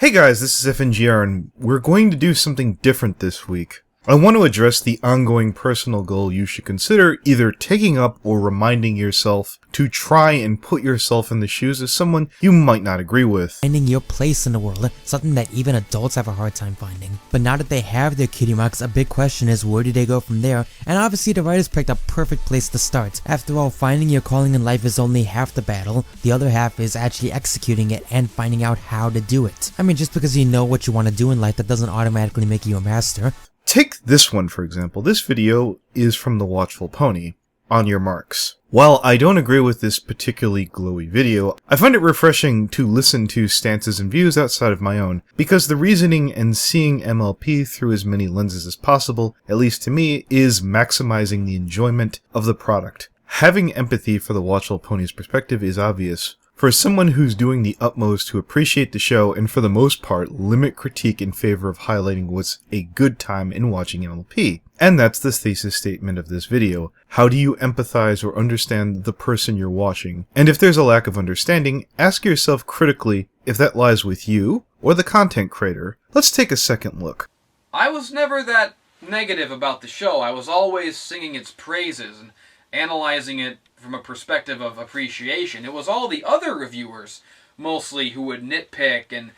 Hey guys, this is FNGR, and we're going to do something different this week. I want to address the ongoing personal goal you should consider either taking up or reminding yourself to try and put yourself in the shoes of someone you might not agree with. Finding your place in the world, something that even adults have a hard time finding. But now that they have their kitty marks, a big question is where do they go from there? And obviously the writers picked a perfect place to start. After all, finding your calling in life is only half the battle. The other half is actually executing it and finding out how to do it. I mean, just because you know what you want to do in life, that doesn't automatically make you a master. Take this one, for example. This video is from the Watchful Pony. On your marks. While I don't agree with this particularly glowy video, I find it refreshing to listen to stances and views outside of my own, because the reasoning and seeing MLP through as many lenses as possible, at least to me, is maximizing the enjoyment of the product. Having empathy for the Watchful Pony's perspective is obvious. For someone who's doing the utmost to appreciate the show and for the most part limit critique in favor of highlighting what's a good time in watching MLP. And that's the thesis statement of this video. How do you empathize or understand the person you're watching? And if there's a lack of understanding, ask yourself critically if that lies with you or the content creator. Let's take a second look. I was never that negative about the show. I was always singing its praises and analyzing it from a perspective of appreciation. It was all the other reviewers, mostly, who would nitpick and,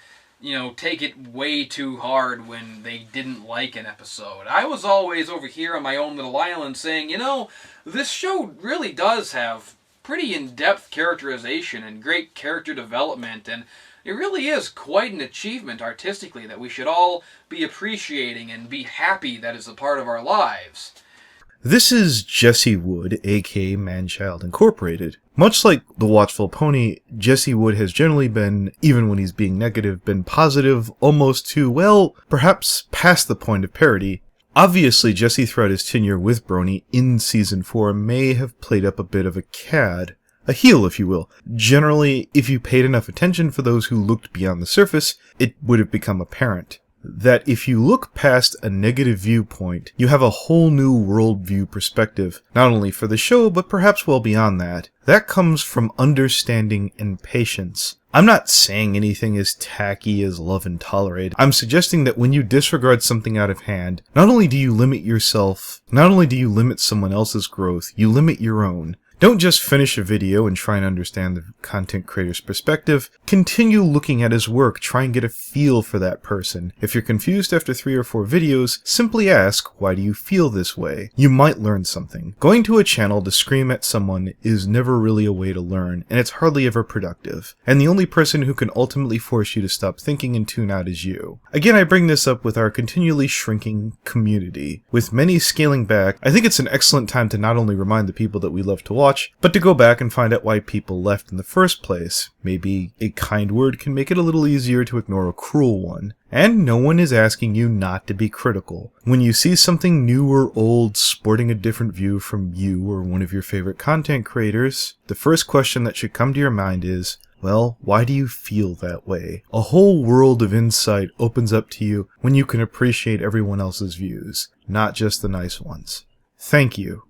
take it way too hard when they didn't like an episode. I was always over here on my own little island saying, this show really does have pretty in-depth characterization and great character development, and it really is quite an achievement artistically that we should all be appreciating and be happy that is a part of our lives. This is Jesse Wood, aka Manchild Inc. Much like the Watchful Pony, Jesse Wood has generally been, even when he's being negative, been positive almost to, well, perhaps past the point of parody. Obviously, Jesse throughout his tenure with Brony in Season 4 may have played up a bit of a cad. A heel, if you will. Generally, if you paid enough attention for those who looked beyond the surface, it would have become apparent that if you look past a negative viewpoint, you have a whole new worldview perspective, not only for the show, but perhaps well beyond that. That comes from understanding and patience. I'm not saying anything as tacky as love and tolerate. I'm suggesting that when you disregard something out of hand, not only do you limit yourself, not only do you limit someone else's growth, you limit your own. Don't just finish a video and try and understand the content creator's perspective. Continue looking at his work, try and get a feel for that person. If you're confused after 3 or 4 videos, simply ask, why do you feel this way? You might learn something. Going to a channel to scream at someone is never really a way to learn, and it's hardly ever productive. And the only person who can ultimately force you to stop thinking and tune out is you. Again, I bring this up with our continually shrinking community. With many scaling back, I think it's an excellent time to not only remind the people that we love to watch, but to go back and find out why people left in the first place. Maybe a kind word can make it a little easier to ignore a cruel one. And no one is asking you not to be critical. When you see something new or old sporting a different view from you or one of your favorite content creators, the first question that should come to your mind is, well, why do you feel that way? A whole world of insight opens up to you when you can appreciate everyone else's views, not just the nice ones. Thank you.